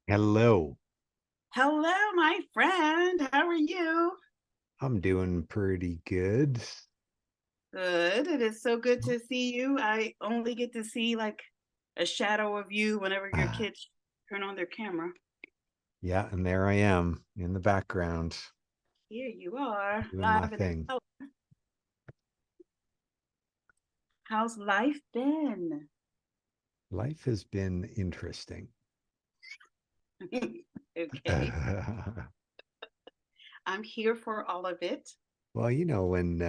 Hello. Hello, my friend. How are you? I'm doing pretty good. Good. It is so good to see you. I only get to see like a shadow of you whenever your kids turn on their camera. Yeah, and there I am in the background Here you are, doing my live and in thing. color. How's life been? Life has been interesting. Okay. I'm here for all of it. Well, when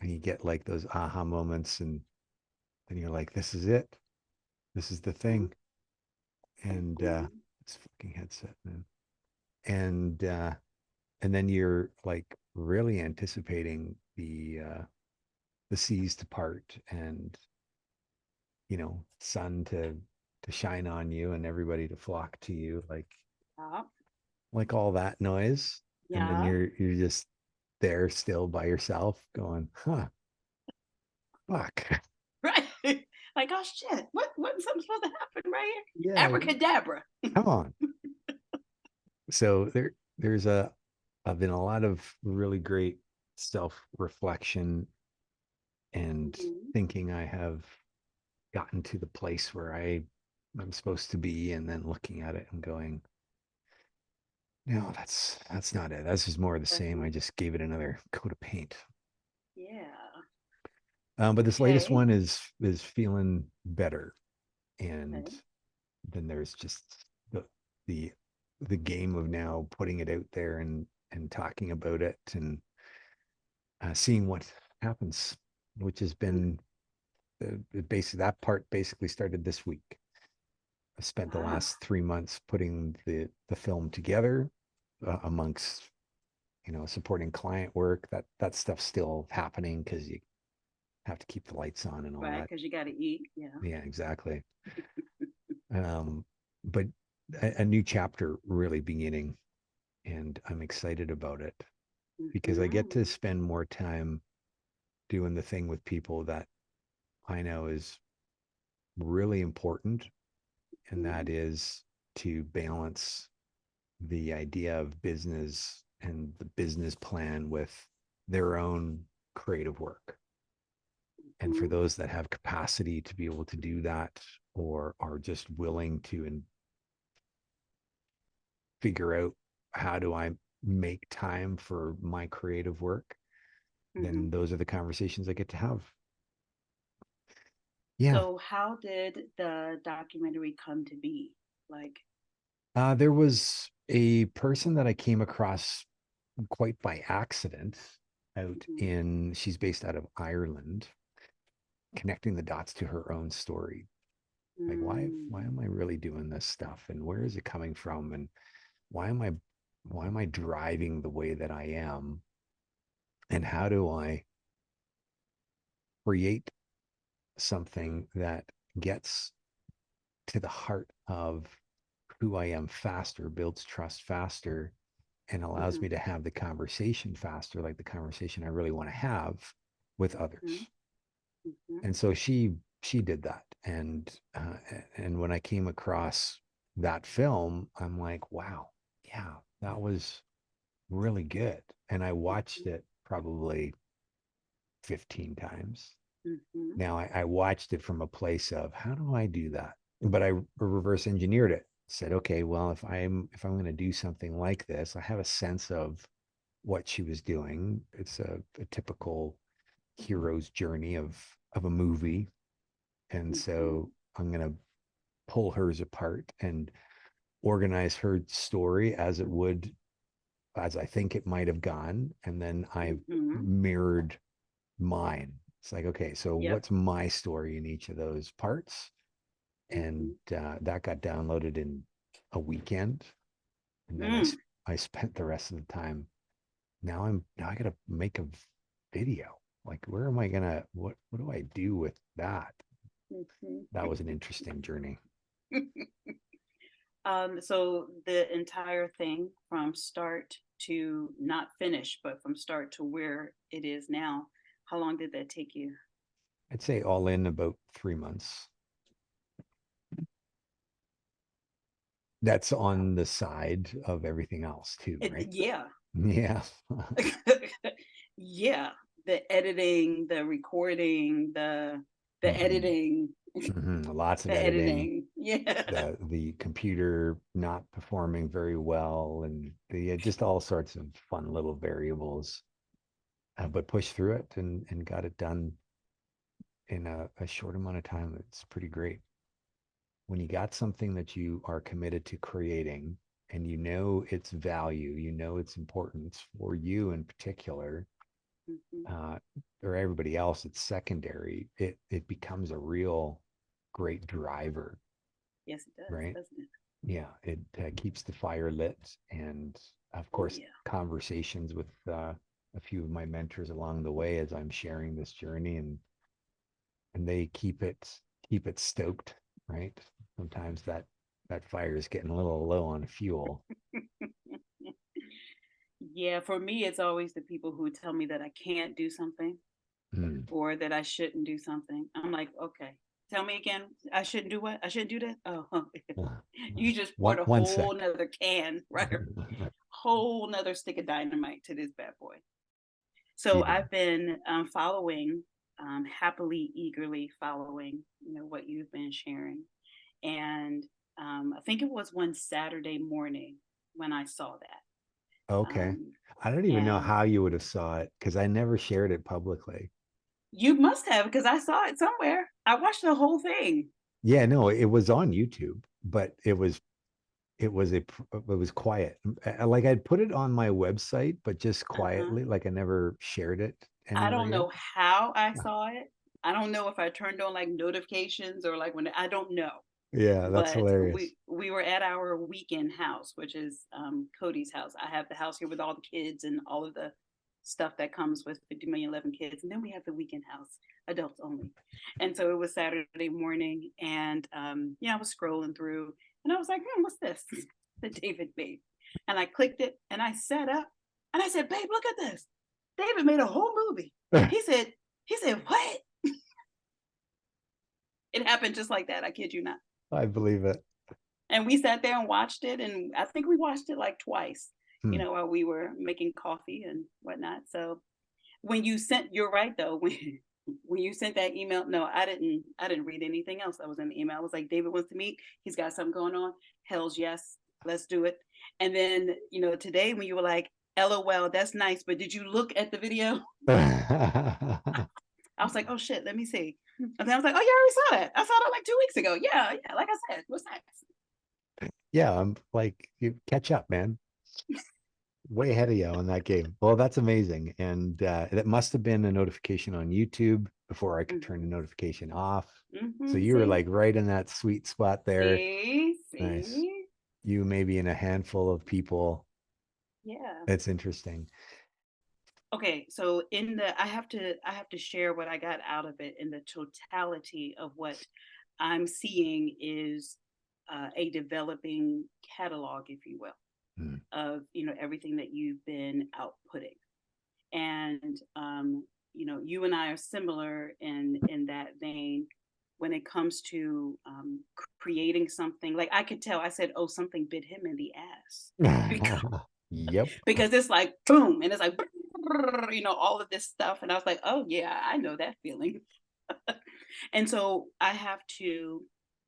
you get like those aha moments and then you're like, this is it. This is the thing. And Mhm. this fucking headset, man. And and then you're like really anticipating the seas to part and sun to shine on you and everybody to flock to you, Yeah. like all that noise. And then Yeah. you're just there still by yourself going, huh, fuck. Right. Like, oh shit. What's something supposed to happen right here? Yeah, Abracadabra. come on. So there's been a lot of really great self-reflection and Mhm. thinking I have gotten to the place where I'm supposed to be, and then looking at it and going, no, that's not it. That's just more of the That's same. I not, just gave it another coat of paint. yeah. But this latest Okay. one is feeling better, and Okay. then there's just the the the game of now putting it out there and talking about it and seeing what happens, which has been basically that part basically started this week. I spent the Wow. last 3 months putting the film together amongst supporting client work. That stuff's still happening because you have to keep the lights on and all Right, that. because you got to eat. Yeah. Yeah, exactly. Um, but a new chapter really beginning, and I'm excited about it because I get Hmm. to spend more time doing the thing with people that I know is really important, and that Hmm. is to balance the idea of business and the business plan with their own creative work. And for Hmm. those that have capacity to be able to do that or are just willing to figure out how do I make time for my creative work, then Hmm. those are the conversations I get to have. Yeah. So, how did the documentary come to be? Like, There was a person that I came across quite by accident out mhm, in, she's based out of Ireland, connecting the dots to her own story. Like, why mm, am I really doing this stuff? And where is it coming from? And why am I, why am I driving the way that I am? And how do I create something that gets to the heart of who I am faster, builds trust faster, and allows mhm, me to have the conversation faster, like the conversation I really want to have with mhm, others. mhm, And so she did that, and when I came across that film, I'm like, wow, yeah, that was really good. And I watched it probably 15 times. mhm, Now I watched it from a place of how do I do that? But I reverse engineered it. Said, okay, well, if I'm going to do something like this, I have a sense of what she was doing. It's a typical hero's journey of a movie, and mhm, so I'm going to pull hers apart and organize her story as it would, as I think it might have gone, and then I mhm. mirrored mine. It's like, okay, so Yep. what's my story in each of those parts? And Mhm. that got downloaded in a weekend, and then Mm. I spent the rest of the time. Now I gotta make a video. Like, where am I gonna what do I do with that? Mhm. That was an interesting journey. So the entire thing from start to not finish, but from start to where it is now, how long did that take you? I'd say all in about 3 months. That's on the side of everything else too, right? Yeah. Yeah. Yeah, the editing, the recording, the hmm editing, Lots of the editing, editing. Yeah. the computer not performing very well, and the just all sorts of fun little variables, but pushed through it and got it done in a short amount of time. It's pretty great when you got something that you are committed to creating and you know its value, you know its importance for you in particular, Mhm. uh, or everybody else, it's secondary. It becomes a real great driver, Yes, it does, right? doesn't it? Yeah, it keeps the fire lit, and of Oh course, yeah. conversations with a few of my mentors along the way as I'm sharing this journey, and they keep it stoked, right? Sometimes that fire is getting a little low on fuel. Yeah, for me, it's always the people who tell me that I can't do something Mm. or that I shouldn't do something. I'm like, okay, tell me again. I shouldn't do what? I shouldn't do that? Oh, you just poured a One whole sec. nother can, right? Whole nother stick of dynamite to this bad boy. So Yeah. I've been following, happily, eagerly following, what you've been sharing. And I think it was one Saturday morning when I saw that. Okay. I don't even know And how you would have saw it because I never shared it publicly. you must have, because I saw it somewhere. I watched the whole thing. Yeah, no, it was on YouTube, but it was quiet. Like I'd put it on my website, but just Uh-huh. quietly, like I never shared it I anywhere don't yet. know how I saw it. I don't know if I turned on like notifications or like when I don't know. Yeah, that's But hilarious. we were at our weekend house, which is Cody's house. I have the house here with all the kids and all of the stuff that comes with 50 million 11 kids, and then we have the weekend house, adults only. And so it was Saturday morning, and I was scrolling through, and I was like, what's this that David made? And I clicked it, and I sat up, and I said, babe, look at this. David made a whole movie. He said, what? It happened just like that. I kid you not. I believe it. And we sat there and watched it, and I think we watched it like twice, Hmm. while we were making coffee and whatnot. So when you sent, you're right though, when you sent that email, no, I didn't read anything else that was in the email. I was like, David wants to meet, he's got something going on. Hell's yes, let's do it. And then, today when you were like, LOL, that's nice, but did you look at the video? I was like, oh shit, let me see. And then I was like, oh, you already saw that. I saw that like 2 weeks ago. Yeah, yeah, like I said, what's that? Yeah, I'm like, you catch up, man. Way ahead of you on that game. Well, that's amazing. And that must have been a notification on YouTube before I could turn the Mm-hmm. notification off. So Mm-hmm. you were See? like right in that sweet spot there. See, Nice. see, You maybe in a handful of people. yeah. It's interesting. Okay, so I have to share what I got out of it in the totality of what I'm seeing is a developing catalog, if you will, Hmm. of everything that you've been outputting, and you and I are similar in that vein when it comes to creating something. Like I could tell, I said, "Oh, something bit him in the ass," because Yep. because it's like boom, and it's like all of this stuff, and I was like, oh yeah, I know that feeling. And so I have to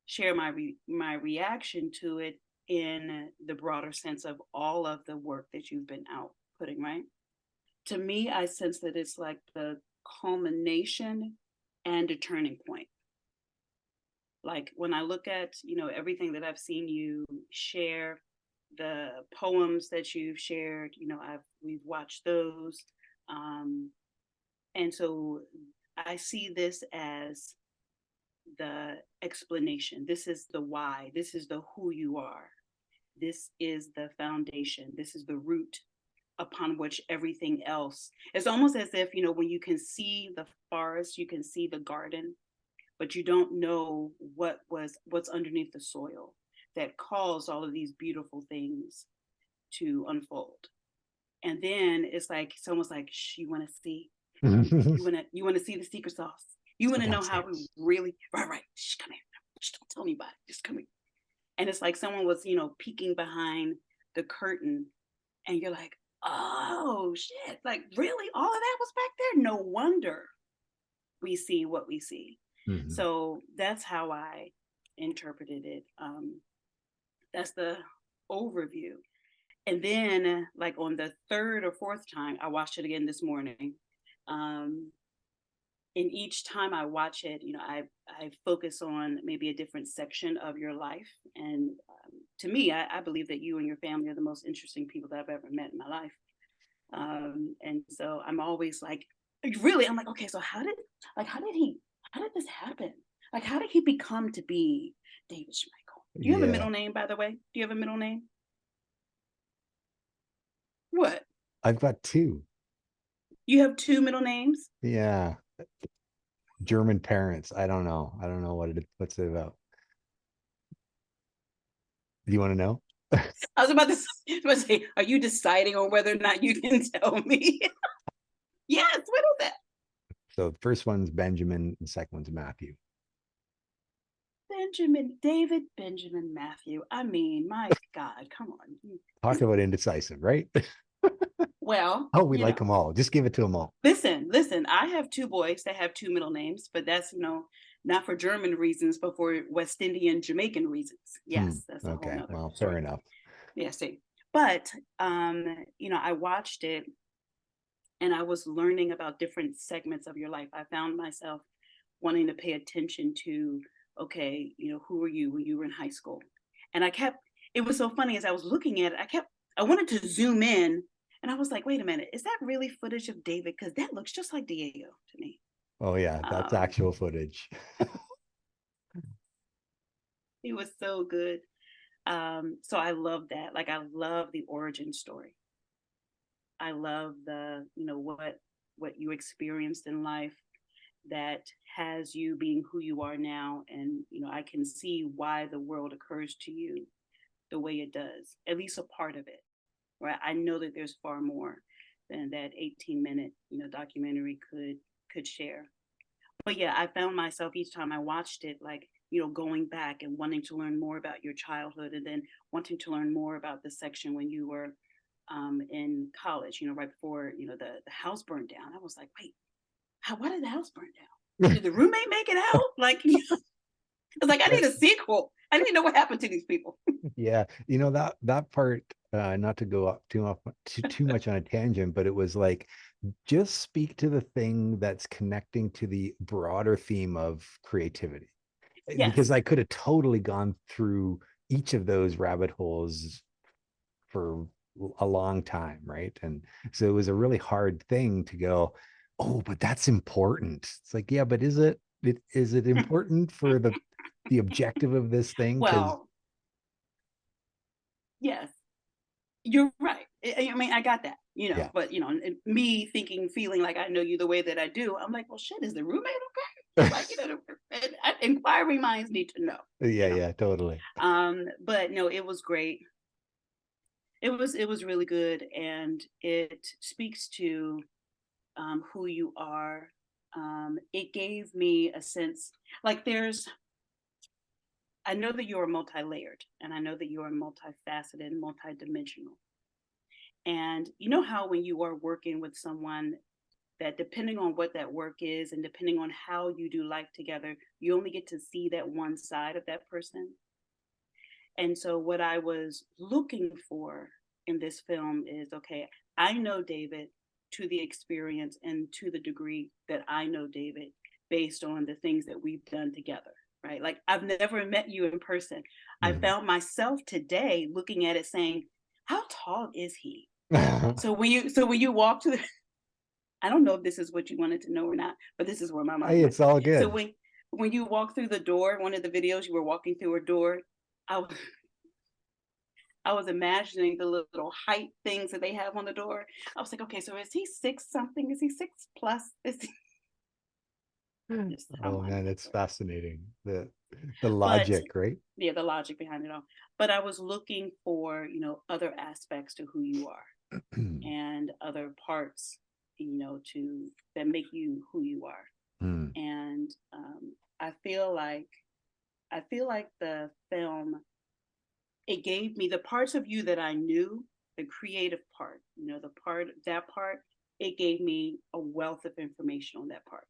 share my reaction to it in the broader sense of all of the work that you've been outputting, right? To me, I sense that it's like the culmination and a turning point. Like when I look at everything that I've seen you share, the poems that you've shared, we've watched those, um, and so I see this as the explanation. This is the why. This is the who you are. This is the foundation. This is the root upon which everything else. It's almost as if when you can see the forest, you can see the garden, but you don't know what's underneath the soil that caused all of these beautiful things to unfold. And then it's almost like, shh, you want to see, you want to see the secret sauce. You want to know how we Downstairs. really, right, right. Shh, come here. Shh, don't tell anybody. Just come here. And it's like someone was, peeking behind the curtain, and you're like, oh shit, like really all of that was back there? No wonder we see what we see. Mhm. So that's how I interpreted it. That's the overview. And then, like on the third or fourth time, I watched it again this morning. Um, and each time I watch it, I focus on maybe a different section of your life. And to me, I believe that you and your family are the most interesting people that I've ever met in my life. And so I'm always like, really, I'm like, okay, so how did this happen? Like, how did he become to be David Schmeikal? Do you have a Yeah. middle name, by the way? Do you have a middle name? What? I've got two. You have two middle names? Yeah. German parents. I don't know. I don't know what's it about. Do you want to know? I was about to say, are you deciding on whether or not you can tell me? Yes, what is that? So the first one's Benjamin, the second one's Matthew. David Benjamin Matthew. I mean, my God, come on. Talk about indecisive, right? Well, Oh, we like them all. Just give it to them all. listen, I have two boys that have two middle names, but that's, not for German reasons, but for West Indian Jamaican reasons. Yes, that's a whole Okay. nother Well, fair story. enough. Yeah, see. But I watched it and I was learning about different segments of your life. I found myself wanting to pay attention to, okay, who were you when you were in high school? And it was so funny as I was looking at it, I wanted to zoom in and I was like, wait a minute, is that really footage of David? Because that looks just like Diego to me. Oh, yeah. That's Um, actual footage. he was so good. So I love that. Like, I love the origin story. I love the, what you experienced in life that has you being who you are now. And, I can see why the world occurs to you the way it does, at least a part of it. Right. I know that there's far more than that 18-minute, documentary could share. But yeah, I found myself each time I watched it, like, going back and wanting to learn more about your childhood and then wanting to learn more about the section when you were in college, right before, the house burned down. I was like, wait, why did the house burn down? Did the roommate make it out? Like, it's like, I need a sequel. I need to know what happened to these people. Yeah, that part, not to go up too much on a tangent, but it was like just speak to the thing that's connecting to the broader theme of creativity. Because Yes. I could have totally gone through each of those rabbit holes for a long time, right? And so it was a really hard thing to go, oh, but that's important. It's like, yeah, but is it important for the objective of this thing? Because Well, yes, you're right. I mean, I got that, yeah, but me feeling like I know you the way that I do, I'm like, well, shit, is the roommate okay? Like, inquiring minds need to know, yeah, yeah, totally. But no, it was great. It was really good, and it speaks to who you are. It gave me a sense, like I know that you are multi-layered, and I know that you are multifaceted and multidimensional. And you know how when you are working with someone, that depending on what that work is and depending on how you do life together, you only get to see that one side of that person. And so what I was looking for in this film is, okay, I know David to the experience and to the degree that I know David based on the things that we've done together, right? Like, I've never met you in person. I Mhm. found myself today looking at it saying, how tall is he? So when you walk to the, I don't know if this is what you wanted to know or not, but this is where my mind Hey, went. it's all So good. when you walk through the door, one of the videos you were walking through a door, I was I was imagining the little height things that they have on the door. I was like, okay, so is he six something? Is he six plus? Is he just how Oh mind man, things it's work? fascinating. The But logic, right? yeah, the logic behind it all. But I was looking for, other aspects to who you are and other parts, to that make you who you are. Hmm. And I feel like the film it gave me the parts of you that I knew, the creative part, that part, it gave me a wealth of information on that part.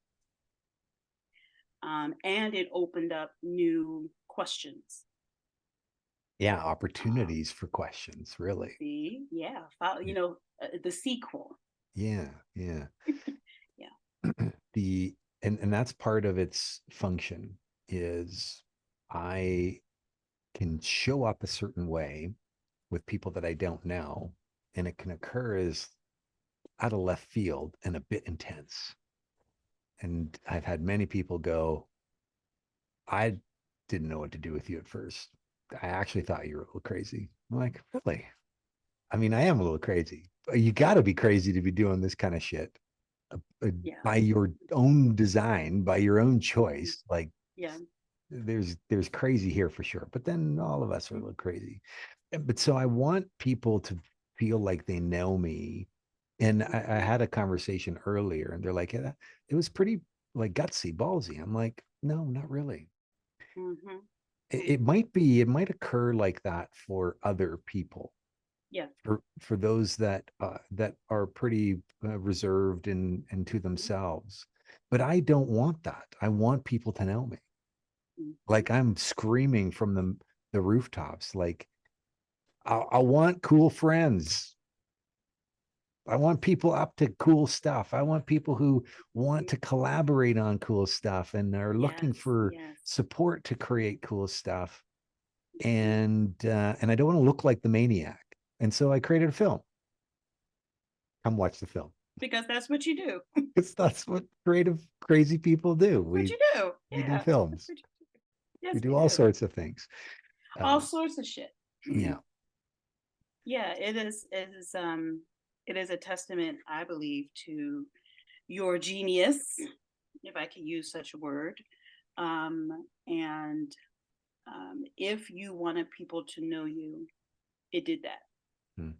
And it opened up new questions. Yeah, opportunities for questions, really. See, yeah, the sequel. Yeah, yeah. Yeah. The and that's part of its function is I can show up a certain way with people that I don't know, and it can occur as out of left field and a bit intense. And I've had many people go, I didn't know what to do with you at first. I actually thought you were a little crazy. I'm like, really? I mean, I am a little crazy. But you got to be crazy to be doing this kind of shit Yeah. by your own design, by your own Mhm. choice. Like, Yeah. there's crazy here for sure. But then all of us are a little crazy. But so I want people to feel like they know me. And I had a conversation earlier, and they're like, "Yeah, it was pretty like gutsy, ballsy." I'm like, no, not really. Mm-hmm. It might occur like that for other people, Yeah. for those that are pretty reserved and to themselves. But I don't want that. I want people to know me. Mm-hmm. Like I'm screaming from the rooftops, like I want cool friends. I want people up to cool stuff. I want people who want to collaborate on cool stuff and are looking Yes. for Yes. support to create cool stuff. And I don't want to look like the maniac. And so I created a film. Come watch the film. Because that's what you do. Because that's what creative, crazy people do. That's what you do. We do Yeah. That's films. what you do. Yes, We we do all do. sorts of things. All Uh, sorts of shit. yeah. Yeah, it is a testament, I believe, to your genius, if I can use such a word. And if you wanted people to know you, it did that. Hmm.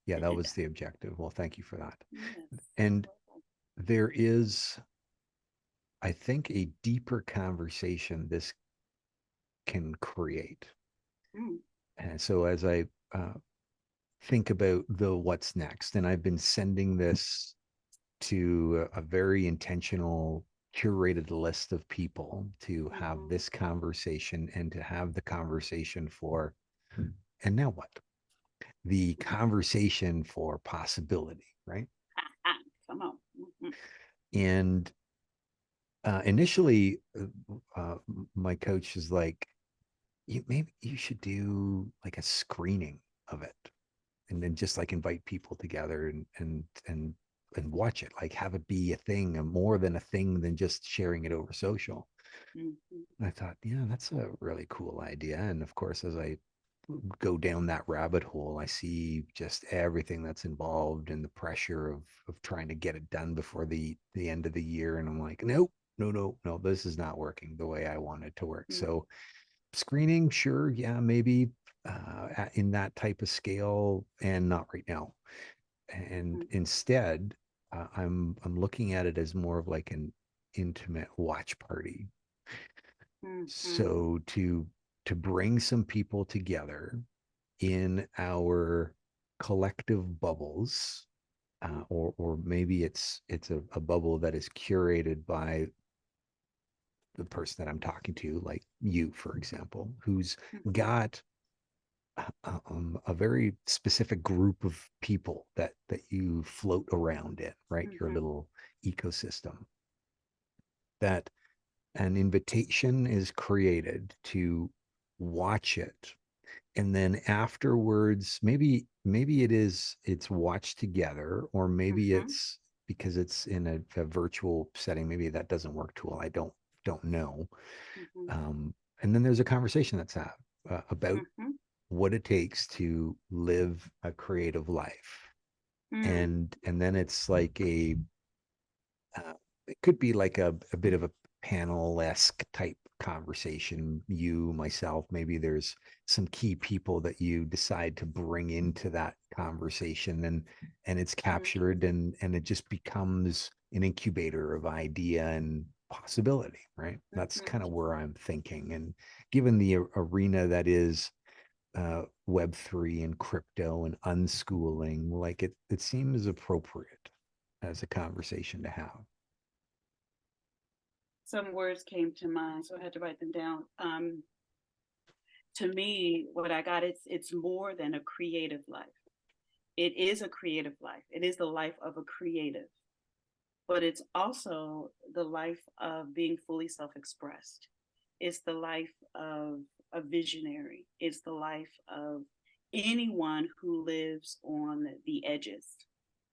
Yeah, It that did was that. the objective. Well, thank you for that. Yes, you're And welcome. there is, I think, a deeper conversation this can create. Mm, And so as I uh, think about the what's next, and I've been sending this to a very intentional, curated list of people to have mhm. this conversation and to have the conversation for, and now what? The conversation for possibility, right? Ah, come on. Mhm. And initially, my coach is like, maybe you should do like a screening of it and then just like invite people together and watch it, like have it be a thing, and more than a thing than just sharing it over social. Mhm. And I thought, yeah, that's a really cool idea. And of course, as I go down that rabbit hole, I see just everything that's involved and the pressure of trying to get it done before the end of the year. And I'm like, nope, no, this is not working the way I want it to work. Mhm. So screening, sure, yeah, maybe in that type of scale, and not right now. And Mhm. instead, I'm looking at it as more of like an intimate watch party. Mhm. So to bring some people together in our collective bubbles, or maybe it's a bubble that is curated by the person that I'm talking to, like you, for example, who's Mhm. got a very specific group of people that you float around in, right? Your Mhm. little ecosystem. That an invitation is created to watch it, and then afterwards, maybe it's watched together, or maybe Mhm. it's because it's in a virtual setting. Maybe that doesn't work too well. I don't know. Mhm. And then there's a conversation that's had about Mhm. what it takes to live a creative life. Mhm. And then it's like uh, it could be like a bit of a panel-esque type conversation. You, myself, maybe there's some key people that you decide to bring into that conversation, and it's Mhm. captured, and it just becomes an incubator of idea and possibility, right? That's Mhm. kind of where I'm thinking. And given the arena that is Web3 and crypto and unschooling, like it seems appropriate as a conversation to have. Some words came to mind, so I had to write them down. To me, what I got, it's more than a creative life. It is a creative life. It is the life of a creative, but it's also the life of being fully self-expressed. It's the life of a visionary. It's the life of anyone who lives on the edges,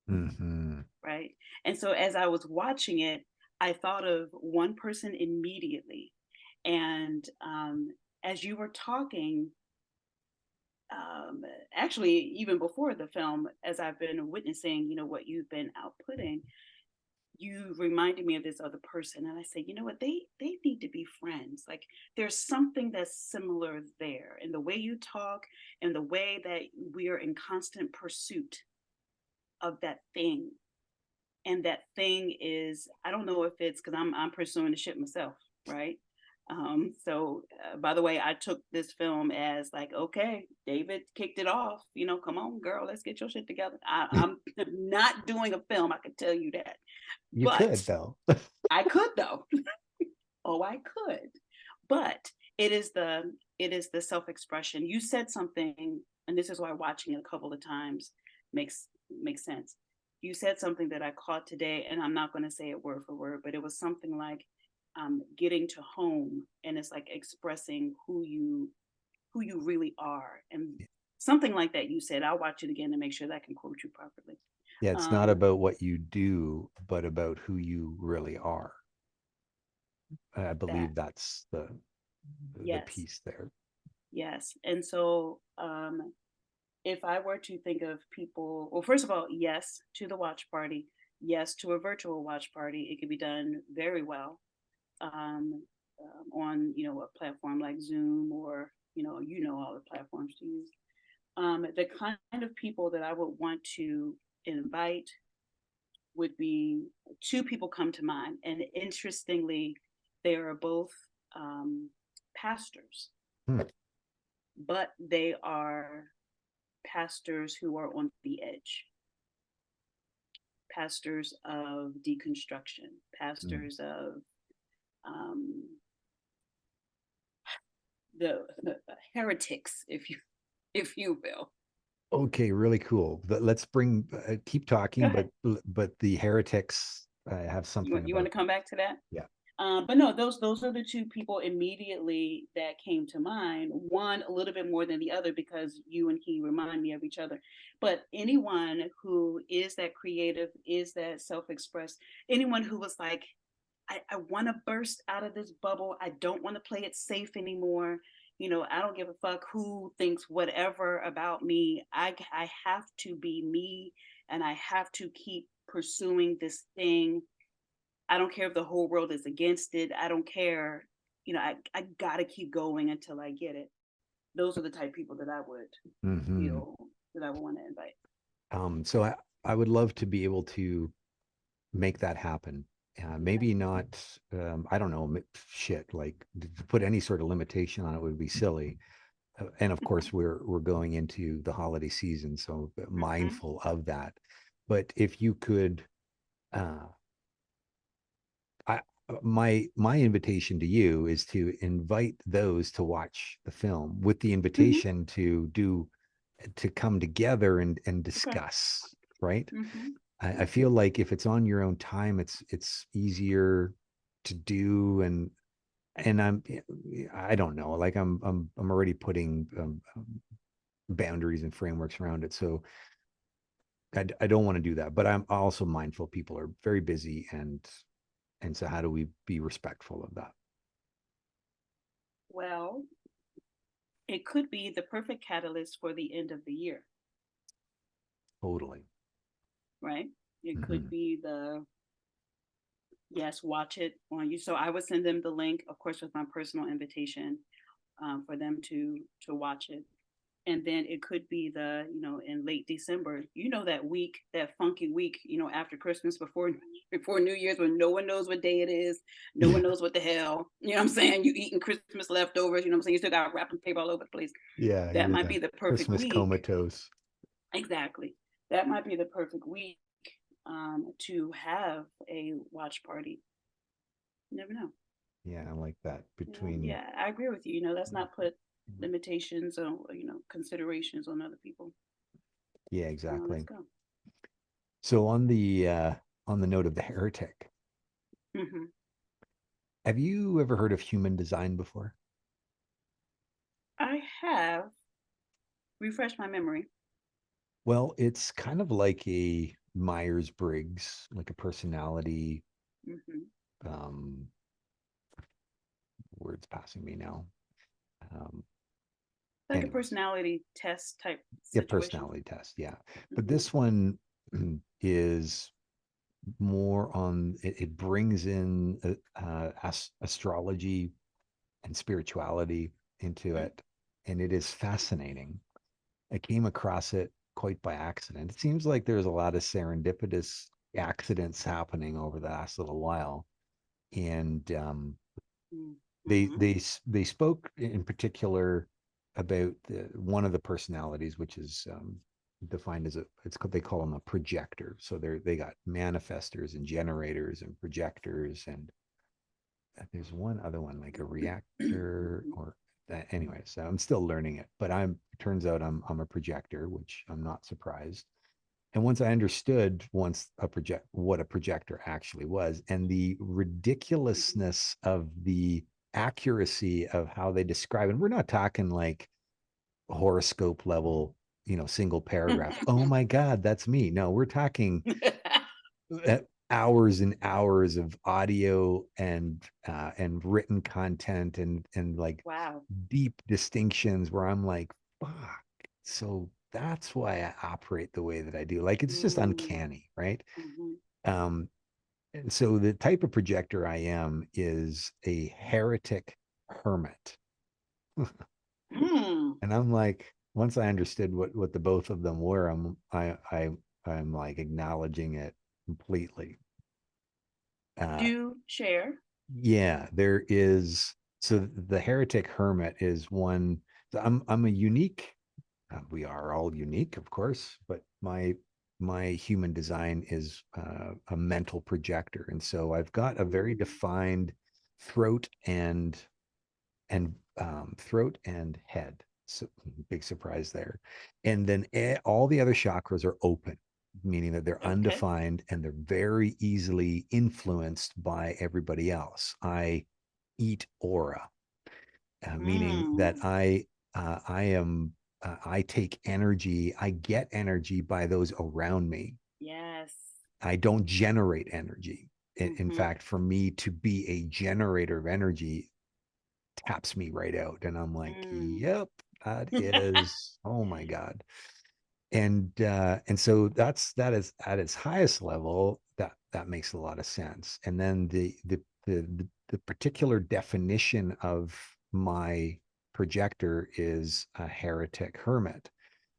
Mm-hmm. right? And so as I was watching it, I thought of one person immediately. And as you were talking, actually, even before the film, as I've been witnessing, what you've been outputting, you reminded me of this other person, and I said, you know what, they need to be friends. Like, there's something that's similar there in the way you talk and the way that we are in constant pursuit of that thing. And that thing is, I don't know if it's because I'm pursuing the shit myself, right? By the way, I took this film as like, okay, David kicked it off. Come on, girl, let's get your shit together. I'm not doing a film, I can tell you that. You But could though. I could though. Oh, I could. But it is the self-expression. You said something, and this is why watching it a couple of times makes sense. You said something that I caught today, and I'm not going to say it word for word, but it was something like getting to home, and it's like expressing who you really are, and something like that. You said, I'll watch it again to make sure that I can quote you properly. Yeah, it's not Um, about what you do, but about who you really are. I that believe that's the yes, piece there. yes, and so if I were to think of people, well, first of all, yes to the watch party, yes to a virtual watch party. It could be done very well um, on a platform like Zoom, or all the platforms to use. The kind of people that I would want to invite would be two people come to mind, and interestingly, they are both pastors, Hmm. but they are pastors who are on the edge, pastors of deconstruction, Hmm. pastors of um, the heretics, if you will. Okay, really cool. But let's bring keep Go talking, ahead. but the heretics, I have You something want you want about to them. come back to that? Yeah. But no, those are the two people immediately that came to mind. One a little bit more than the other because you and he remind me of each other. But anyone who is that creative, is that self-expressed, anyone who was like, I want to burst out of this bubble. I don't want to play it safe anymore. I don't give a fuck who thinks whatever about me. I have to be me, and I have to keep pursuing this thing. I don't care if the whole world is against it. I don't care. I gotta keep going until I get it. Those are the type of people that I would Hmm. feel that I would want to invite. So I would love to be able to make that happen. Okay. Maybe not, I don't know, shit, like to put any sort of limitation on it would be silly. And of course, we're going into the holiday season, so Mm-hmm. mindful of that. But if you could, uh, I, my invitation to you is to invite those to watch the film with the Mm-hmm. invitation to come together and Okay. discuss, right? Mm-hmm. I feel like if it's on your own time, it's easier to do, and I don't know, like I'm already putting boundaries and frameworks around it, so I don't want to do that, but I'm also mindful people are very busy, and so how do we be respectful of that? Well, it could be the perfect catalyst for the end of the year, Totally. right? It could Hmm. be the yes, watch it on you. So I would send them the link, of course, with my personal invitation for them to watch it. And then it could be the, in late December, that week, that funky week, after Christmas, before New Year's, when no one knows what day it is, no one Yeah. knows what the hell, what I'm saying? You eating Christmas leftovers, what I'm saying? You still got wrapping paper all over the place. Yeah, That you're might be the the perfect Christmas week. comatose. Exactly. That might be the perfect week to have a watch party. You never know. Yeah, I like that. Between Yeah, I agree with you. Let's not put limitations or considerations on other people. yeah, Let's exactly. go. So on the note of the heretic, Hmm. have you ever heard of human design before? I have refreshed my memory. Well, it's kind of like a Myers-Briggs, like a personality, Hmm. um, words passing me now. Um, Like a anyways, personality test type yeah, situation. personality test, yeah. But Hmm. this one is more on it brings in astrology and spirituality into it, and it is fascinating. I came across it quite by accident. It seems like there's a lot of serendipitous accidents happening over the last little while, and they Hmm. they they spoke in particular about one of the personalities, which is defined as they call them a projector. So they got manifestors and generators and projectors, and there's one other one like a reactor or that. Anyway, so I'm still learning it, but turns out I'm a projector, which I'm not surprised. And once I understood what a projector actually was and the ridiculousness of the accuracy of how they describe it, and we're not talking like horoscope level, single paragraph. Oh my God, that's me. No, we're talking uh, hours and hours of audio and written content and like Wow. deep distinctions where I'm like, fuck. So that's why I operate the way that I do. Like it's just Mm-hmm. uncanny, right? Um, and so the type of projector I am is a heretic hermit. Mm. And I'm like, once I understood what the both of them were, I'm like acknowledging it completely. Uh, Do share. yeah, there is. So the heretic hermit is one. So I'm a unique. We are all unique, of course, but my human design is a mental projector, and so I've got a very Mm. defined throat throat and head. So big surprise there. And then all the other chakras are open, meaning that they're Okay. undefined and they're very easily influenced by everybody else. I eat aura, meaning that Mm. I take energy, I get energy by those around me. Yes. I don't generate energy. In Mm-hmm. fact, for me to be a generator of energy, taps me right out. And I'm like, Mm. yep, that is, oh my God. And so that is at its highest level, that makes a lot of sense. And then the particular definition of my projector is a heretic hermit.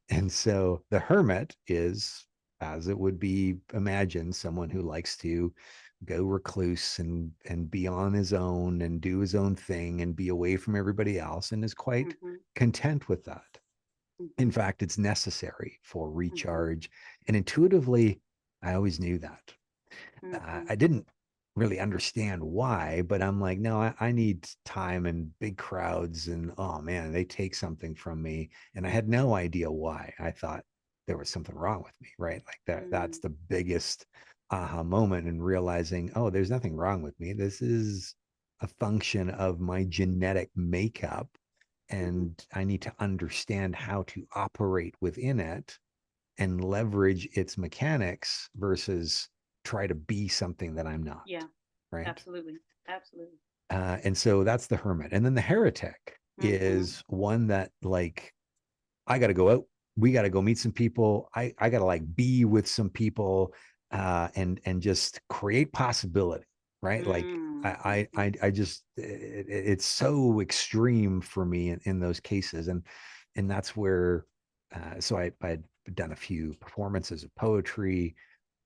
And so the hermit is, as it would be imagined, someone who likes to go recluse and be on his own and do his own thing and be away from everybody else and is quite Mm-hmm. content with that. In Mm-hmm. fact, it's necessary for Mm-hmm. recharge. And intuitively, I always knew that. Mm-hmm. I didn't really understand why, but I'm like, no, I need time and big crowds. And oh man, they take something from me. And I had no idea why. I thought there was something wrong with me, right? Like that's Mm. the biggest aha moment in realizing, oh, there's nothing wrong with me. This is a function of my genetic makeup. Mm-hmm. And I need to understand how to operate within it and leverage its mechanics versus try to be something that I'm not. Yeah. Right. Absolutely. Absolutely. And so that's the hermit. And then the heretic Mm-hmm. is one that, like, I got to go out. We got to go meet some people. I got to like be with some people and just create possibility. Right. Like, Mm-hmm. I just, it's so extreme for me in those cases. And and that's where, so I'd done a few performances of poetry.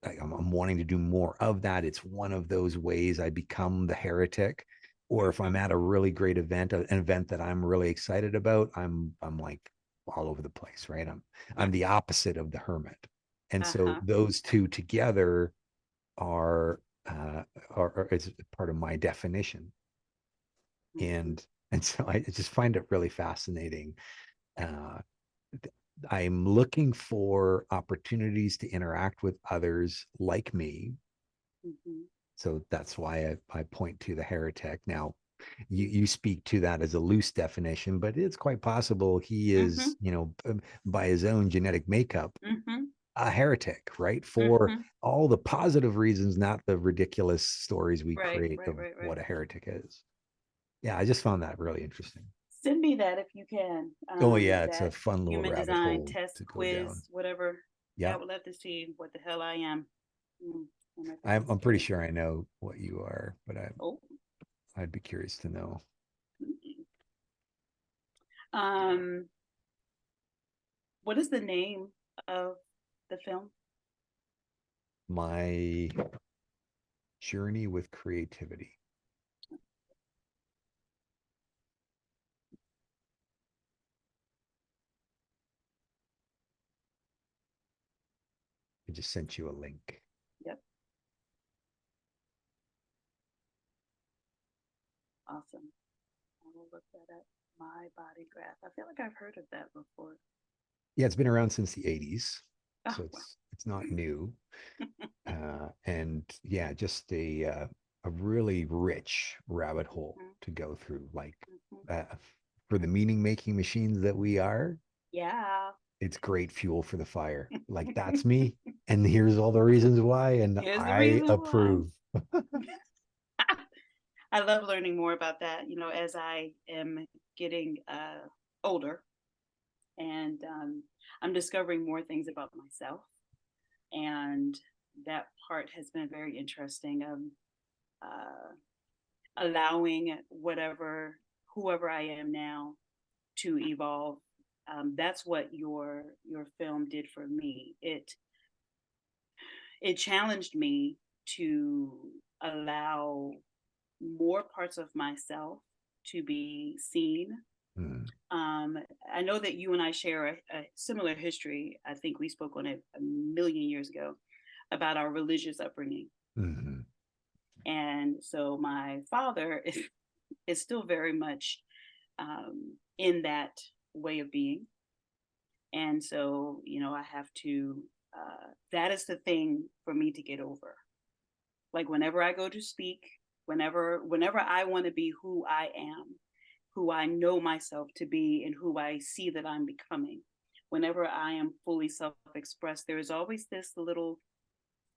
I'm wanting to do more of that. It's one of those ways I become the heretic. Or if I'm Mhm. at a really great event, an event that I'm really excited about, I'm like all over the place, right? I'm the opposite of the hermit. And so Uh-huh. those two together are it's part of my definition. Mhm. And so I just find it really fascinating. Uh, I'm looking for opportunities to interact with others like me. Mhm. So that's why I point to the heretic. Now, you speak to that as a loose definition, but it's quite possible he is, Mhm. by his own genetic makeup, Mhm. a heretic, right? For Mhm. all the positive reasons, not the ridiculous stories we Right, create right, of right, right. what a heretic is. Yeah, I just found that really interesting. Send me that if you can. Oh yeah, it's a That fun little human rabbit design hole test to go down. quiz, whatever. I Yeah, would love to see what the hell I am. Mm, when I I'm pretty participate. sure I know what you are, but Oh. I'd be curious to know. Mm. Um, what is the name of the film? My journey with creativity. I just sent you a link. Yep, awesome. I will look that up. My body graph. I feel like I've heard of that before. Yeah, it's been around since the 80s, Oh, so wow. it's not new. And yeah, just a really rich rabbit hole Mhm. to go through. Like Mhm. uh, for the meaning making machines that we are, Yeah. it's great fuel for the fire. Like that's me, and here's all the reasons why, and Here's the I reason why. approve. I love learning more about that, as I am getting older and I'm discovering more things about myself. And that part has been very interesting. Uh, Allowing whoever I am now to evolve. That's what your film did for me. It challenged me to allow more parts of myself to be seen. Mm, Um, I know that you and I share a similar history. I think we spoke on it a million years ago about our religious upbringing. mhm, And so my father is still very much in that way of being. And so, I have to, that is the thing for me to get over. Like whenever I go to speak, whenever I want to be who I am, who I know myself to be and who I see that I'm becoming, whenever I am fully self-expressed, there is always this little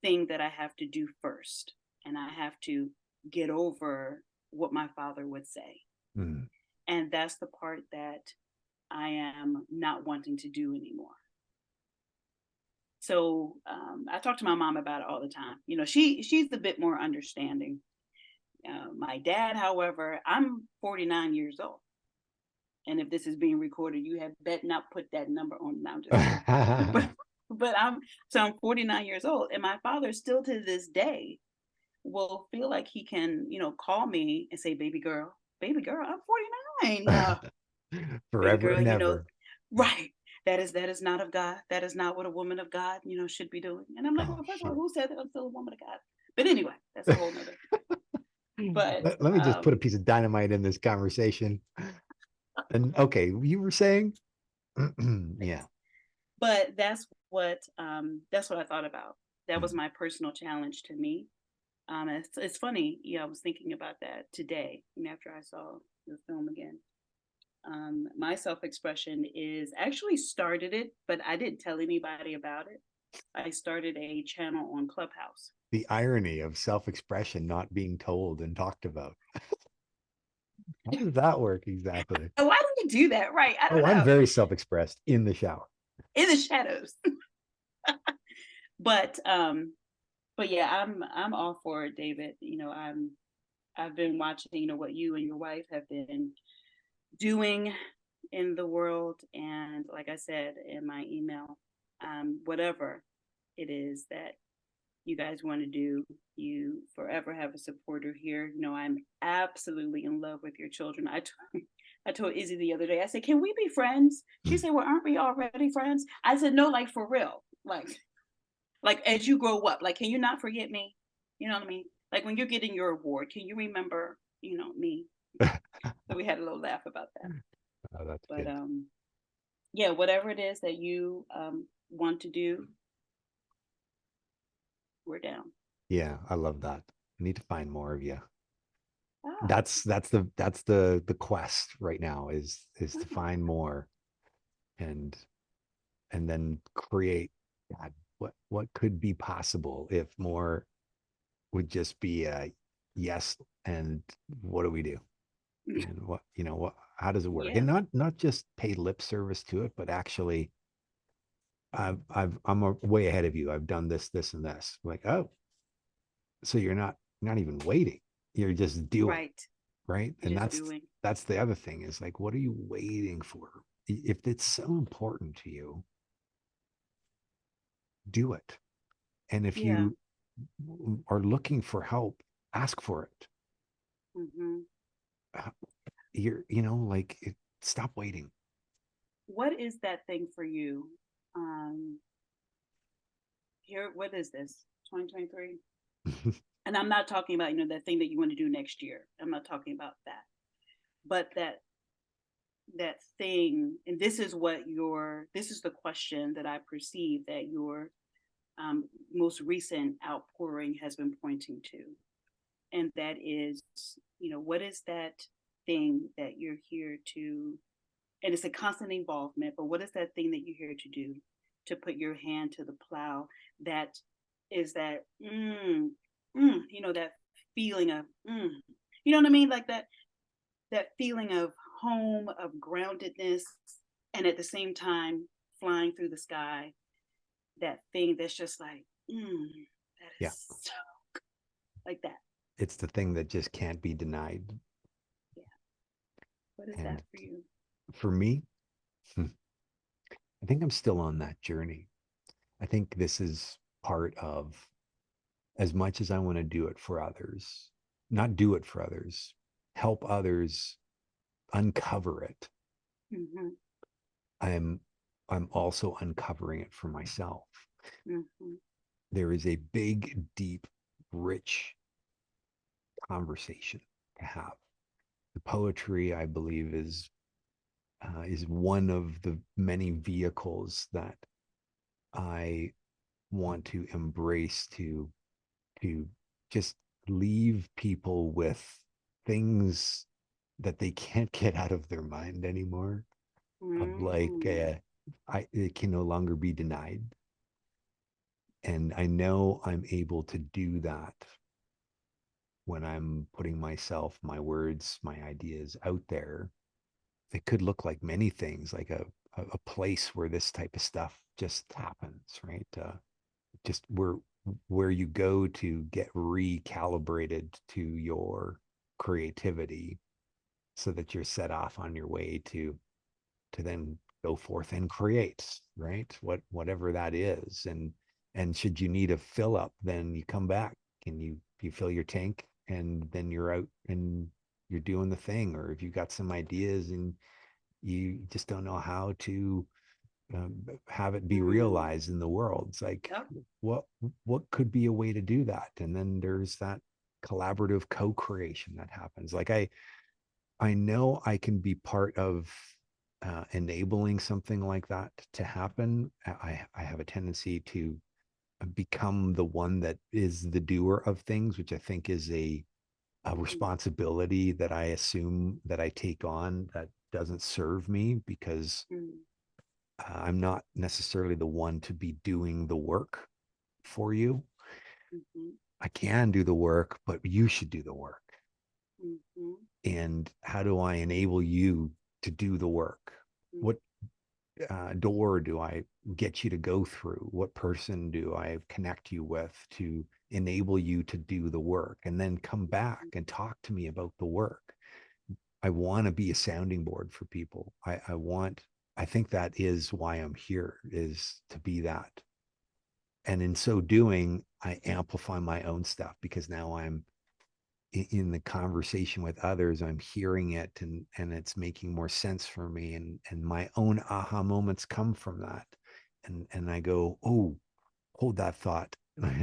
thing that I have to do first. And I have to get over what my father would say. mm. And that's the part that I am not wanting to do anymore. So I talk to my mom about it all the time. She's a bit more understanding. My dad, however, I'm 49 years old, and if this is being recorded, you have bet not put that number on. Now I'm just kidding, but I'm 49 years old, and my father still to this day will feel like he can, call me and say, baby girl, I'm 49. Baby Forever girl, and ever. right. That is not of God. That is not what a woman of God, should be doing. And I'm like, Oh, well, first of all, sure. who said that I'm still a woman of God? But anyway, that's a whole nother. But Let me just put a piece of dynamite in this conversation. And okay, you were saying, yeah. but that's what I thought about. That was Mm, my personal challenge to me. It's funny, I was thinking about that today, after I saw the film again. My self-expression is actually started it, but I didn't tell anybody about it. I started a channel on Clubhouse. the irony of self-expression not being told and talked about. How does that work exactly? Why do we do that? Right? I don't Oh, I'm know. very self-expressed in the shower. In the shadows. But yeah, I'm all for it, David. I've been watching, what you and your wife have been doing. in the world. And like I said in my email, whatever it is that you guys want to do, you forever have a supporter here. You know, I'm absolutely in love with your children. I told Izzy the other day, I said, can we be friends? She said, well, aren't we already friends? I said, no, like for real. Like as you grow up, like, can you not forget me? You know what I mean? Like when you're getting your award, can you remember, me? So we had a little laugh about that. Oh, that's But good. yeah, whatever it is that you want to do, we're down. Yeah, I love that. I need to find more of you. Ah, That's the quest right now is to ah, find more and then create, God, what could be possible if more would just be a yes, and what do we do? And what how does it work? yeah, And not just pay lip service to it, but actually I'm way ahead of you. I've done this and this. Like, oh, so you're not even waiting. You're just doing, right. right? You're And just that's doing. that's the other thing is like, what are you waiting for? If it's so important to you, do it. And if Yeah. you are looking for help, ask for it. Hmm. Uh, like stop waiting. What is that thing for you? Um, Here, what is this? 2023? And I'm not talking about, that thing that you want to do next year. I'm not talking about that. But that thing, and this is the question that I perceive that your most recent outpouring has been pointing to. And that is, what is that thing that you're here to, and it's a constant involvement, but what is that thing that you're here to do, to put your hand to the plow, that is that, that feeling of, you know what I mean? Like that feeling of home, of groundedness, and at the same time, flying through the sky, that thing that's just like, that Yeah, is so like that. it's the thing that just can't be denied. Yeah. What is And that for you? for me, I think I'm still on that journey. I think this is part of, as much as I want to do it for others, not do it for others, help others uncover it. Mm-hmm. I'm I'm also uncovering it for myself. Mm-hmm. There is a big, deep, rich conversation to have. The poetry, I believe, is one of the many vehicles that I want to embrace to just leave people with things that they can't get out of their mind anymore. Of like, Mm-hmm. it can no longer be denied, and I know I'm able to do that when I'm putting myself, my words, my ideas out there. It could look like many things, like a place where this type of stuff just happens, right? Just where you go to get recalibrated to your creativity so that you're set off on your way to then go forth and create, right? Whatever that is. And should you need a fill up, then you come back and you fill your tank, and then you're out and you're doing the thing. Or if you got some ideas and you just don't know how to have it be Mm. realized in the world, it's like, Yep. what what could be a way to do that? And then there's that collaborative co-creation that happens. Like I know I can be part of enabling something like that to happen. I have a tendency to become the one that is the doer of things, which I think is a Mm. responsibility that I assume that I take on that doesn't serve me, because Mm. I'm not necessarily the one to be doing the work for you. Mm-hmm. I can do the work, but you should do the work. Mm-hmm. And how do I enable you to do the work? Mm. What door do I get you to go through? What person do I connect you with to enable you to do the work? And then come back and talk to me about the work. I want to be a sounding board for people. I think that is why I'm here, is to be that. And in so doing, I amplify my own stuff because now I'm in the conversation with others. I'm hearing it, and it's making more sense for me. And my own aha moments come from that. And I go, oh, hold that thought.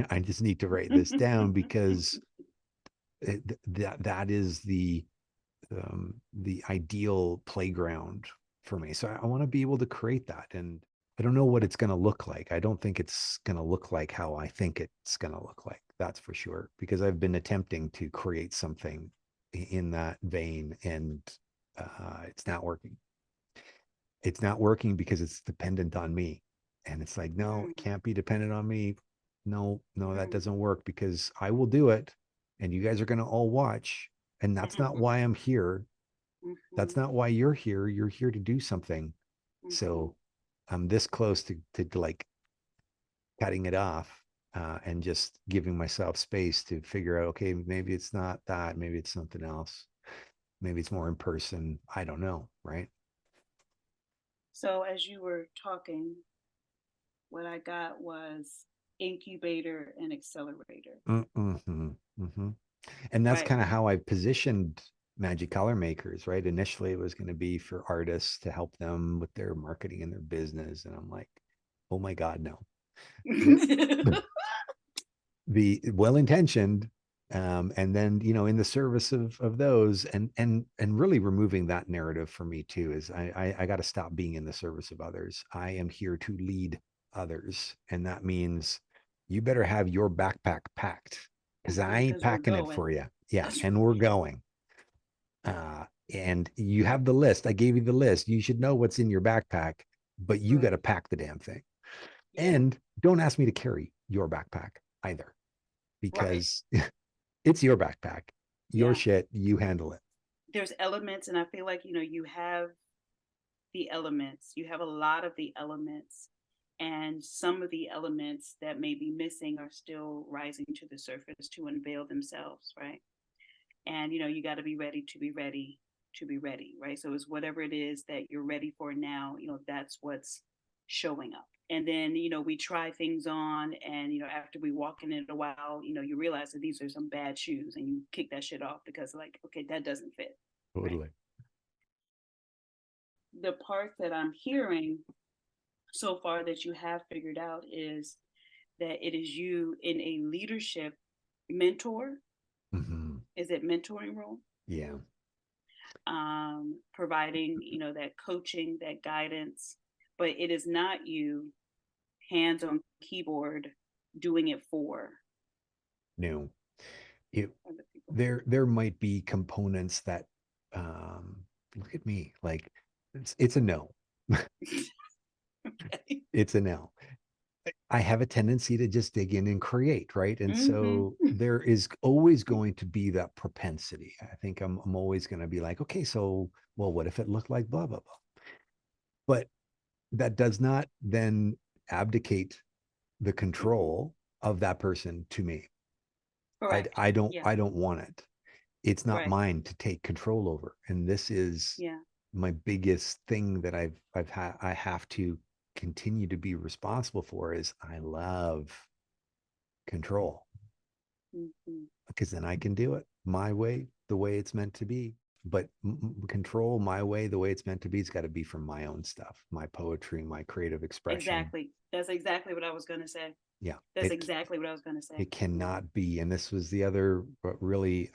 I just need to write this down because that is the ideal playground for me. So I want to be able to create that. And I don't know what it's going to look like. I don't think it's going to look like how I think it's going to look like. That's for sure. Because I've been attempting to create something in that vein, and it's not working. It's not working because it's dependent on me. And it's like, no, it Mm, can't be dependent on me. No, no, that mm, doesn't work because I will do it and you guys are going to all watch. And that's not mhm, why I'm here. That's mhm, not why you're here. You're here to do something. mhm. So I'm this close to like cutting it off, and just giving myself space to figure out, okay, maybe it's not that, maybe it's something else. Maybe it's more in person. I don't know. Right. So as you were talking, what I got was incubator and accelerator, Mm-hmm, mm-hmm. And that's right? kind of how I positioned Magic Color Makers, right? Initially, it was going to be for artists to help them with their marketing and their business. And I'm like, oh my God, no. The, the well-intentioned, and then, in the service of those, and really removing that narrative for me too, is I got to stop being in the service of others. I am here to lead others, and that means you better have your backpack packed because I ain't Because we're packing it going. for you. Yeah, That's and we're going. And you have the list. I gave you the list. You should know what's in your backpack, but you got to right. pack the damn thing. Yeah. And don't ask me to carry your backpack either, Right. because it's your backpack, your Yeah. shit, you handle it. There's elements, and I feel like, you have the elements. You have a lot of the elements, and some of the elements that may be missing are still rising to the surface to unveil themselves, right? And you got to be ready to be ready to be ready, right? So it's whatever it is that you're ready for now, that's what's showing up. And then we try things on, and after we walk in it a while, you realize that these are some bad shoes, and you kick that shit off because, like, okay, that doesn't fit, right? Totally. The part that I'm hearing so far that you have figured out is that it is you in a leadership mentor. Mm-hmm. Is it mentoring role? Yeah. Providing that coaching, that guidance, but it is not you hands on keyboard doing it for No. It, other people. there might be components that, um look at me, like, it's a no. Okay. It's a no. I have a tendency to just dig in and create, right? And so Mm-hmm. there is always going to be that propensity. I think I'm always going to be like, okay, so, well, what if it looked like blah blah blah? But that does not then abdicate the Mm-hmm. control of that person to me. I Correct. I don't Yeah. I don't want it. It's not Right. mine to take control over. And this is Yeah. my biggest thing that I have to continue to be responsible for, is I love control, Mm-hmm. because then I can do it my way, the way it's meant to be. But control my way, the way it's meant to be, it's got to be from my own stuff, my poetry, my creative expression. Exactly. That's exactly what I was going to say. Yeah, That's exactly what I was going to say. it Yeah. cannot be. And this was the other really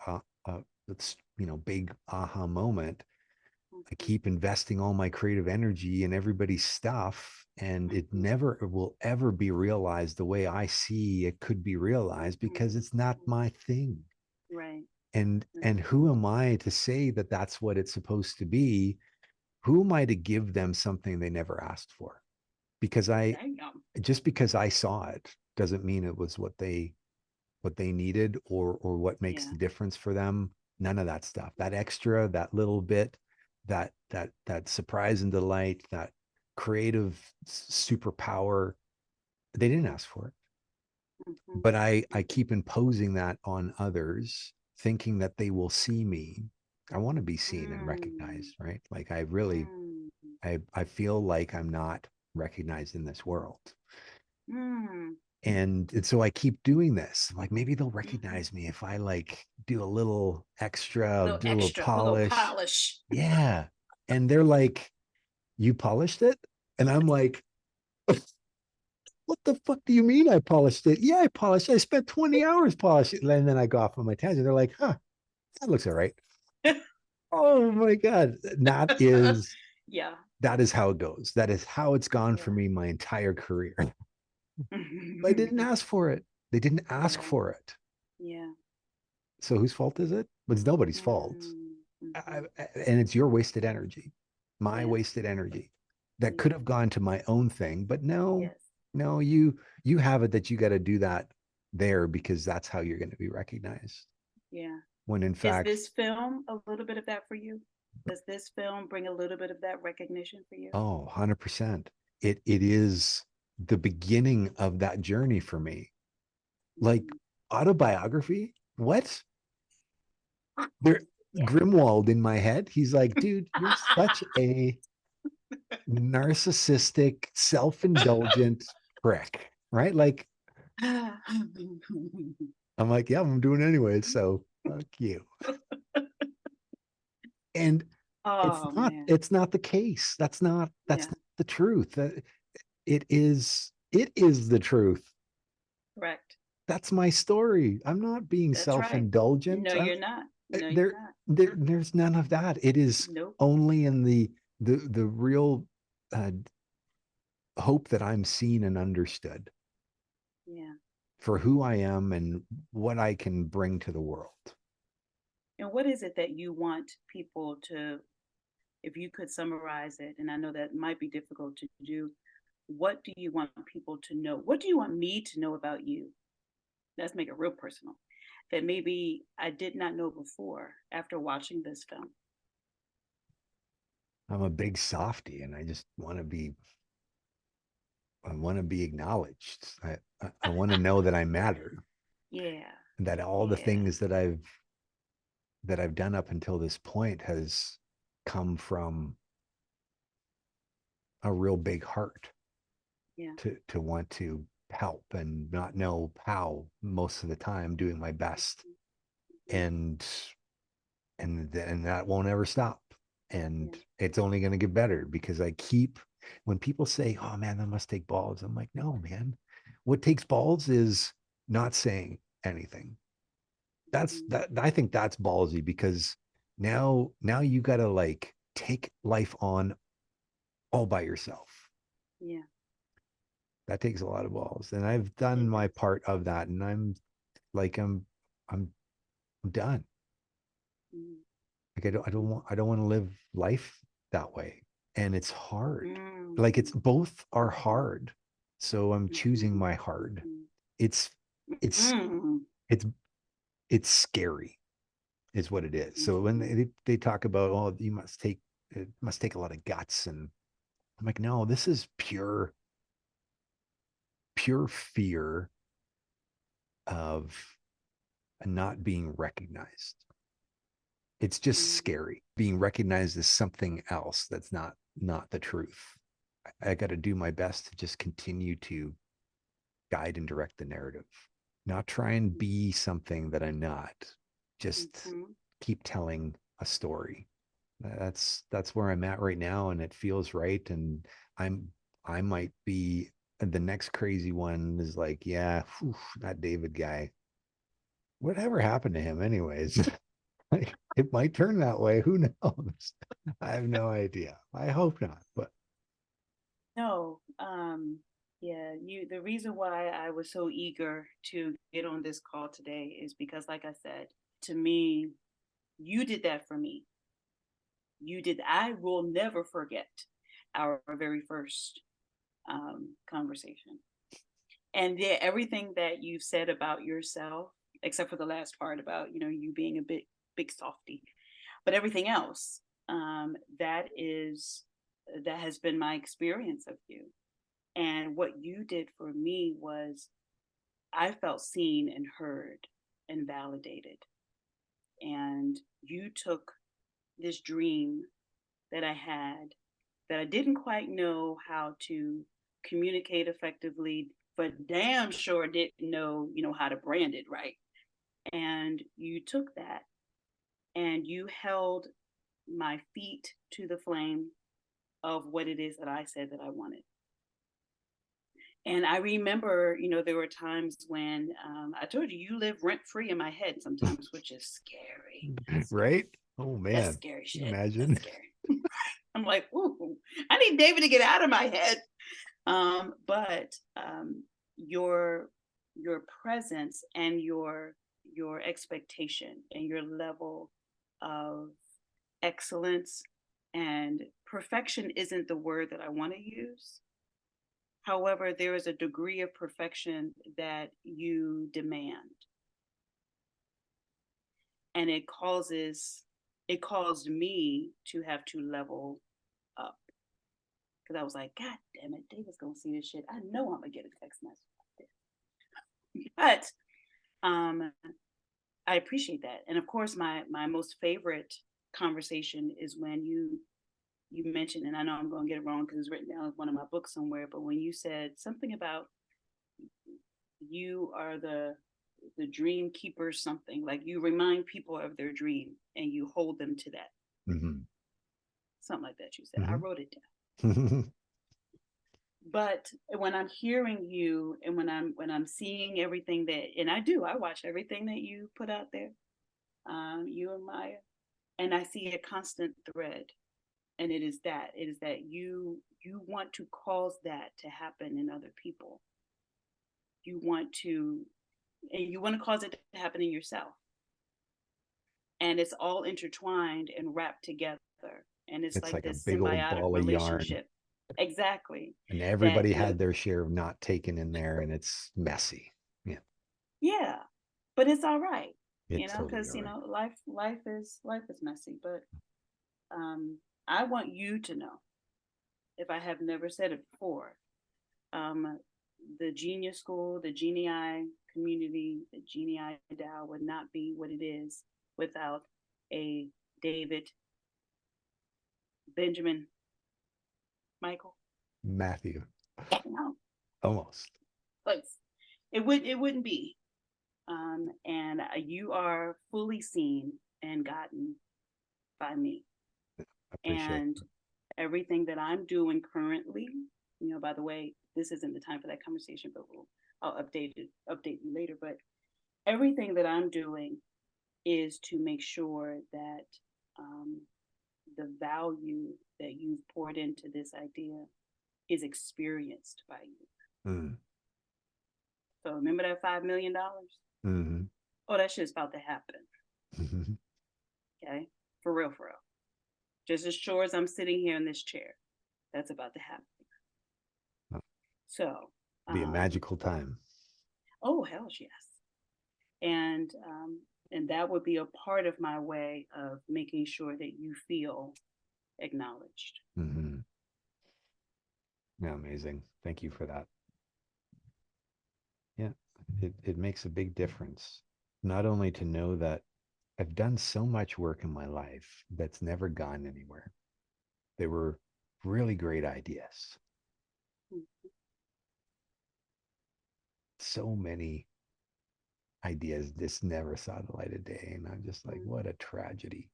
it's, big aha moment. I Mm-hmm. keep investing all my creative energy in everybody's stuff, and it Mm-hmm. never will ever be realized the way I see it could be realized, because it's not Mm-hmm. my thing. Right. And Right. who am I to say that that's what it's supposed to be? Who am I to give them something they never asked for? Because I Damn. just because I saw it doesn't mean it was what they needed, or what makes Yeah. the difference for them. None of that stuff. That extra, that little bit, that surprise and delight, that creative superpower, they didn't ask for it. Mm-hmm. But I keep imposing that on others, thinking that they will see me. I want to be seen and Mm, recognized, right? Like I really, mm, I feel like I'm not recognized in this world. mm. And so I keep doing this. Like maybe they'll Mhm. recognize me if I like do a little extra, Little do a little extra, put a little polish. polish. Yeah. And they're like, you polished it? And I'm like, what the fuck do you mean I polished it? Yeah, I polished it. I spent 20 hours polishing it. And then I go off on my tangent. They're like, huh, that looks all right. Oh my God. Yeah, That is how it goes. That is how it's gone for yeah. me my entire career. I didn't ask for it. They didn't ask Yeah, for it. yeah. So whose fault is it? It's nobody's fault. Mm, mhm. And it's your wasted energy, my Yeah, wasted energy that could yeah, have gone to my own thing. But no, yes, no, you have it that you got to do that there because that's how you're going to be recognized. yeah. When in Is fact, this film a little bit of that for you? Does this film bring a little bit of that recognition for you? oh, 100%. It is the beginning of that journey for me. Like Mm, autobiography? What? There yeah. Grimwald in my head. He's like, dude, you're such a narcissistic, self-indulgent prick, right? Like, I'm like, yeah, I'm doing it anyway. So fuck you. And Oh man. it's not the case. That's Yeah, not the truth. It is the truth. correct. That's my story. I'm not being That's right. self-indulgent. No, you're not. No, you're There, not. there's none of that. It is Nope. only in the real uh, hope that I'm seen and understood Yeah. for who I am and what I can bring to the world. And what is it that you want people to, if you could summarize it, and I know that might be difficult to do, what do you want people to know? What do you want me to know about you? Let's make it real personal. That maybe I did not know before after watching this film. I'm a big softy and I want to be acknowledged. I want to know that I matter Yeah. and that all the Yeah. things that I've done up until this point has come from a real big heart Yeah. to want to help and not know how most of the time doing my best Mhm. and and that won't ever stop and Yeah. it's only going to get better because I keep when people say oh man that must take balls I'm like no man what takes balls is not saying anything that's Mhm. that I think that's ballsy because now you got to like take life on all by yourself Yeah. that takes a lot of balls and I've done It my does. part of that and like I'm I'm done Mhm. like Mhm. I don't want to live life that way and it's hard like it's Mm. both are Mhm. hard so I'm choosing Mhm. my hard Mhm. it's it's Mhm. it's it's scary is what it is so when Mhm. they talk about oh you must take it must take a lot of guts and I'm like no this is pure fear of not being recognized it's just Mhm. scary being recognized as something else that's not the truth I got to do my best to just continue to guide and direct the narrative not try and be something that I'm not just Mhm. keep telling a story that's where I'm at right now and it feels right and I'm I might be the next crazy one is like yeah whew, that David guy whatever happened to him anyways it might turn that way. Who knows? I have no idea. I hope not. But No, yeah, the reason why I was so eager to get on this call today is because, like I said, to me, you did that for me. I will never forget our very first conversation. And yeah, everything that you said about yourself, except for the last part about, you being a big softy, but everything else, that has been my experience of you. And what you did for me was I felt seen and heard and validated. And you took this dream that I had that I didn't quite know how to communicate effectively, but damn sure didn't know, how to brand it right. And you took that and you held my feet to the flame of what it is that I said that I wanted. And I remember, there were times when I told you, you live rent free in my head sometimes, which is scary. Right? Oh That's man. scary Can you shit. imagine? That's scary. I'm like, ooh, I need David to get out of my head. But your presence and your expectation and your level of excellence and perfection isn't the word that I want to use. However, there is a degree of perfection that you demand, and it caused me to have to level up, because I was like, God damn it, David's gonna see this shit. I know I'm gonna get a text message like this. But I appreciate that. And of course, my most favorite conversation is when you mentioned, and I know I'm gonna get it wrong because it's written down in one of my books somewhere, but when you said something about you are the dream keeper, something like you remind people of their dream and you hold them to that. Mm-hmm. Something like that you said. Mm-hmm. I wrote it down. But when I'm hearing you and when I'm seeing everything that, and I watch everything that you put out there, you and Maya, and I see a constant thread, and it is that you want to cause that to happen in other people. You want to cause it to happen in yourself, and it's all intertwined and wrapped together, and it's It's like like a this big old symbiotic ball of yarn. relationship. Exactly. And That, everybody had their share of not taken in there, and it's messy. Yeah. yeah, but it's all right, It's totally because all right. life is messy. But I want you to know, if I have never said it before, um, the Genius School, the Genii community, the Genii DAO would not be what it is without a David, Benjamin, Michael. Matthew. No, Almost. but it wouldn't be. And you are fully seen and gotten by me. Appreciate And everything that I'm doing currently, by the way, this isn't the time for that conversation, but I'll update you later. But everything that I'm doing is to make sure that the value that you've poured into this idea is experienced by you. Mm. So remember that $5 million? Mm-hmm. Oh, that shit's about to happen. Mm-hmm. Okay, for real, for real. Just as sure as I'm sitting here in this chair, that's about to happen. Oh. So, Be a magical time. Oh, hell yes. And that would be a part of my way of making sure that you feel acknowledged. Mm-hmm. Yeah, amazing. Thank you for that. Yeah, it makes a big difference. Not only to know that I've done so much work in my life that's never gone anywhere. They were really great ideas. So many ideas just never saw the light of day. And I'm just like, what a tragedy.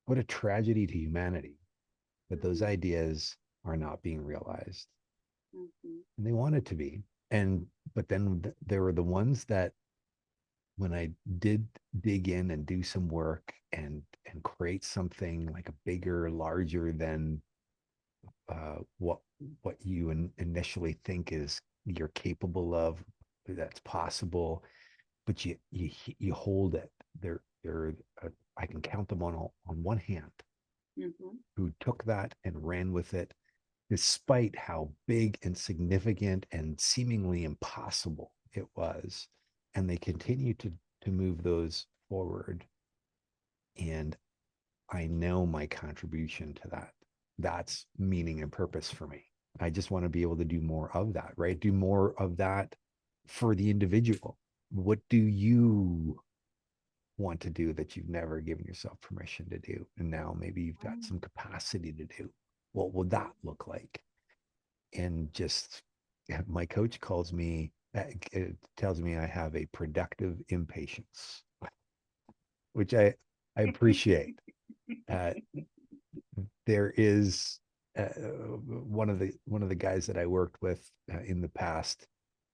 What a tragedy to humanity that those ideas are not being realized. And they wanted to be. But then there were the ones that when I did dig in and do some work and create something like a bigger, larger than what you initially think is you're capable of, that's possible, but you hold it. They're I can count them on one hand who took that and ran with it, despite how big and significant and seemingly impossible it was, and they continue to move those forward. And I know my contribution to that. That's meaning and purpose for me. I just want to be able to do more of that, right? Do more of that for the individual. What do you want to do that you've never given yourself permission to do. And now maybe you've got Right. some capacity to do. What would that look like? And just my coach calls me, tells me I have a productive impatience, which I appreciate. Uh, there is one of the guys that I worked with in the past.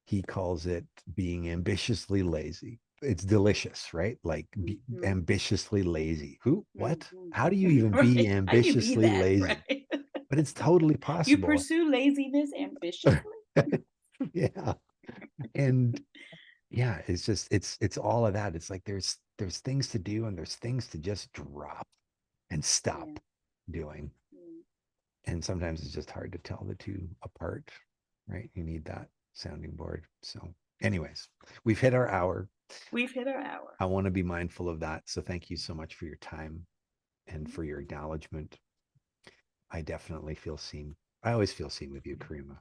He calls it being ambitiously lazy. It's delicious, right? Like Mhm. ambitiously lazy. Who? What? Mhm. How do you even be Right. How you be ambitiously that, lazy? right? But it's totally You possible. pursue laziness ambitiously? Yeah. And yeah, it's just it's all of that. It's like there's things to do and there's things to just drop and Yeah. stop doing. Yeah. And sometimes it's just hard to tell the two apart, right? You need that sounding board. So, anyways, we've hit our hour. We've hit our hour. I want to be mindful of that. So, thank you so much for your time and for your acknowledgement. I definitely feel seen. I always feel seen with you, Karima.